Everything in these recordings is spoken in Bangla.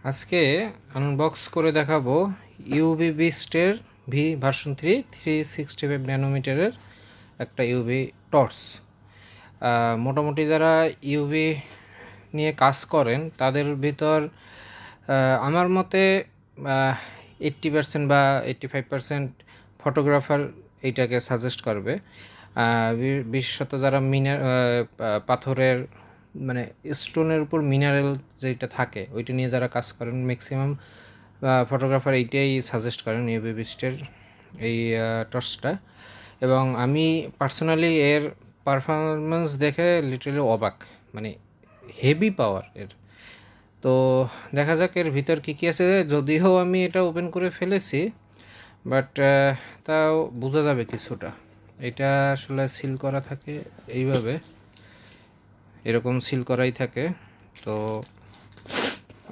আজকে আনবক্স করে দেখাবো UvBeast-এর ভার্সন 365 ন্যানোমিটারের একটা ইউভি টর্চ। মোটামুটি যারা ইউভি নিয়ে কাজ করেন তাদের ভিতর আমার মতে 80% বা 85% ফটোগ্রাফার এইটাকে সাজেস্ট করবে। বিশেষত যারা পাথরের মানে স্টোনের উপর মিনারেল যেটা থাকে ওইটা নিয়ে যারা কাজ করেন ম্যাক্সিমাম ফটোগ্রাফার এইটাই সাজেস্ট করেন UvBeast-এর এই টর্চটা। এবং আমি পার্সোনালি এর পারফরমেন্স দেখে লিটারালি অবাক, মানে হেভি পাওয়ার এর। তো দেখা যাক এর ভিতর কী কী আছে। যদিও আমি এটা ওপেন করে ফেলেছি, বাট তাও বোঝা যাবে কিছুটা। এটা আসলে সিল করা থাকে এইভাবে, এরকম সিল করাই থাকে। তো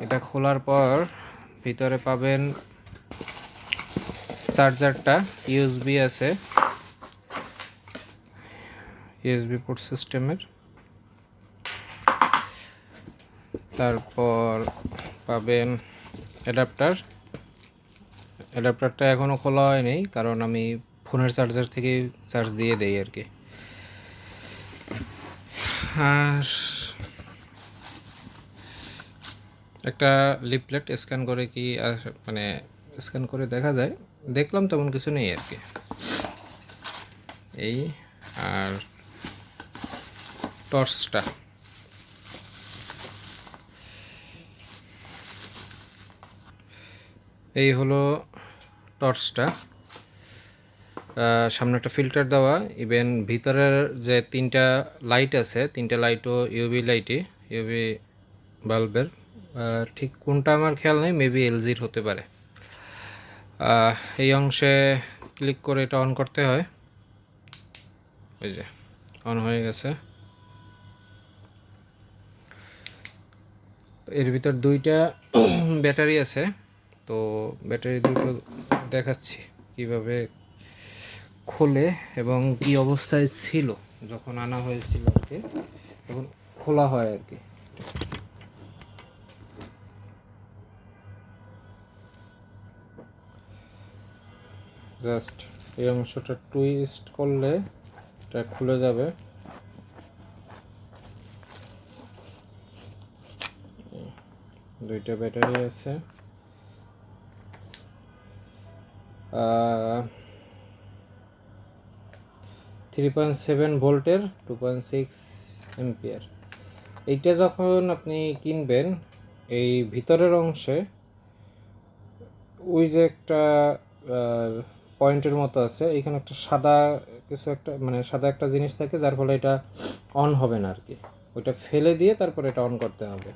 এটা খোলার পর ভিতরে পাবেন চার্জারটা, ইউএসবি আছে, ইউএসবি পোর্ট সিস্টেমের। তারপর পাবেন অ্যাডাপ্টারটা এখনও খোলা হয়নি, কারণ আমি ফোনের চার্জার থেকে চার্জ দিয়ে দেই আর কি। আর একটা লিফলেট স্ক্যান করে কি মানে স্ক্যান করে দেখা যায়, দেখলাম তেমন কিছু নেই আর কি। এই আর টর্চটা, এই হলো টর্চটা। সামনে একটা ফিল্টার দেওয়া, ইভেন ভিতরের যে তিনটা লাইট আছে, তিনটা লাইটও ইউভি বাল্বের। ঠিক কোনটা আমার খেয়াল নেই, মেবি এলজির হতে পারে। এই অংশে ক্লিক করে এটা অন করতে হয়। ওই যে অন হয়ে গেছে। এর ভিতর দুইটা ব্যাটারি আছে, তো ব্যাটারি দুটো দেখাচ্ছি কিভাবে খোলে এবং কি অবস্থায় ছিল যখন আনা হয়েছিল আর কি, তখন খোলা হয় আর কি। জাস্ট এই অংশটা টুইস্ট করলে এটা খুলে যাবে। দুইটা ব্যাটারি আছে, 3.7 ভোল্টের 2.6 এম্পিয়ার। এইটা যখন আপনি কিনবেন, এই ভিতরের অংশে ওই যে একটা পয়েন্টের মতো আছে, এখানে একটা সাদা কিছু একটা, মানে সাদা একটা জিনিস থাকে, যার ফলে এটা অন হবে না আর কি। ওইটা ফেলে দিয়ে তারপর এটা অন করতে হবে।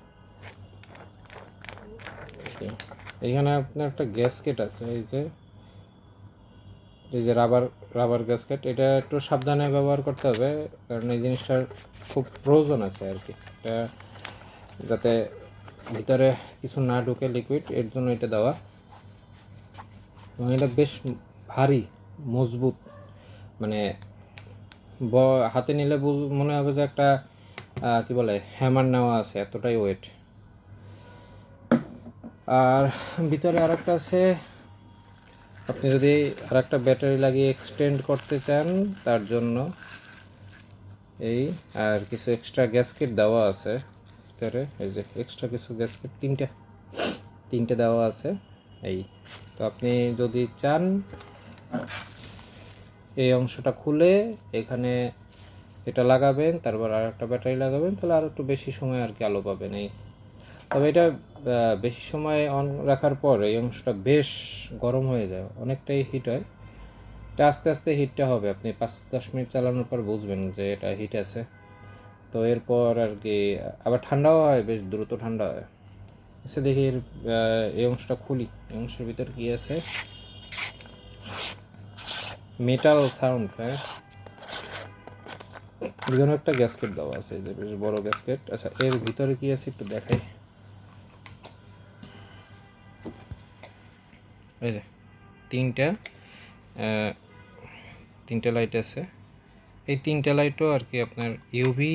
এইখানে আপনার একটা গ্যাসকেট আছে, এই যে রাবার গ্যাসকেট। এটা একটু সাবধানে ব্যবহার করতে হবে, কারণ এই জিনিসটার খুব প্রয়োজন আছে আর কি, এটা যাতে ভিতরে কিছু না ঢুকে লিকুইড, এর জন্য এটা দেওয়া। এবং এটা বেশ ভারী, মজবুত, মানে হাতে নিলে মনে হবে যে একটা কি বলে হ্যামার নেওয়া আছে, এতটাই ওয়েট। আর ভিতরে আরেকটা আছে, আপনি যদি আরেকটা ব্যাটারি লাগিয়ে এক্সটেন্ড করতে চান তার জন্য। এই আর কিছু এক্সট্রা গ্যাসকেট দেওয়া আছে ভিতরে, এই যে এক্সট্রা কিছু গ্যাসকেট তিনটে দেওয়া আছে। এই তো আপনি যদি চান এই অংশটা খুলে এখানে এটা লাগাবেন, তারপর আর একটা ব্যাটারি লাগাবেন, তাহলে আরও একটু বেশি সময় আর কি আলো পাবেন। এই তবে এটা বেশি সময় অন রাখার পর এই অংশটা বেশ গরম হয়ে যায়, অনেকটাই হিট হয়। এটা আস্তে আস্তে হিটটা হবে, আপনি 5-10 মিনিট চালানোর পর বুঝবেন যে এটা হিট আছে। তো এরপর আর কি আবার ঠান্ডাও হয়, বেশ দ্রুত ঠান্ডা হয়। আচ্ছা দেখি এই অংশটা খুলি, এই অংশের ভিতর কী আছে। মেটাল সাউন্ড, হ্যাঁ, এখানে একটা গ্যাসকেট দেওয়া আছে, এই যে বেশ বড় গ্যাসকেট। আচ্ছা এর ভিতরে কি আছে একটু দেখাই। এই যে তিনটা লাইট আছে, এই তিনটা লাইটও আর কি আপনার ইউভি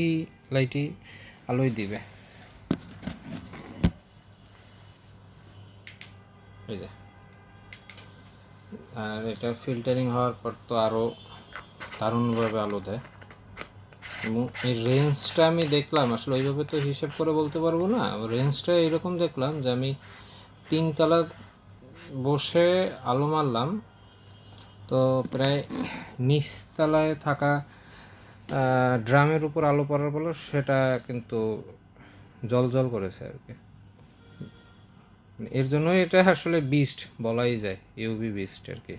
লাইটই আলোয় দিবে। এই যে, আর এটা ফিল্টারিং হওয়ার পর তো আরও দারুণভাবে আলো দেয়। এবং এই রেঞ্জটা আমি দেখলাম, আসলে ওইভাবে তো হিসেব করে বলতে পারবো না, রেঞ্জটা এরকম দেখলাম যে আমি 3 তলা বসে আলো মারলাম, তো প্রায় নিচতলায় থাকা ড্রামের উপর আলো পড়ার ফলে সেটা কিন্তু জল করেছে আর কি। এর জন্যই এটা আসলে বিস্ট বলাই যায়, ইউভি বিস্ট আর কি।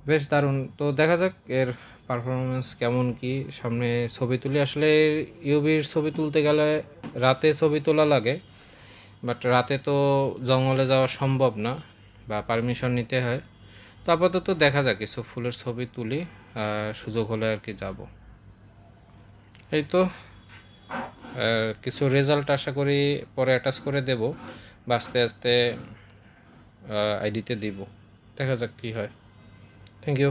বেশ দারুণ। তো দেখা যাক এর পারফরমেন্স কেমন কি। সামনে ছবি তুলি, আসলে ইউভির ছবি তুলতে গেলে রাতে ছবি তোলা লাগে, বাট রাতে তো জঙ্গলে যাওয়া সম্ভব না বা পারমিশন নিতে হয়। তো আপাতত দেখা যাক, কিছু ফুলের ছবি তুলি, সুযোগ হলে আর কি যাব। এই তো কিছু রেজাল্ট আশা করি পরে অ্যাটাচ করে দেব বা আস্তে আস্তে আইডিতে দিব। দেখা যাক কী হয়। Thank you.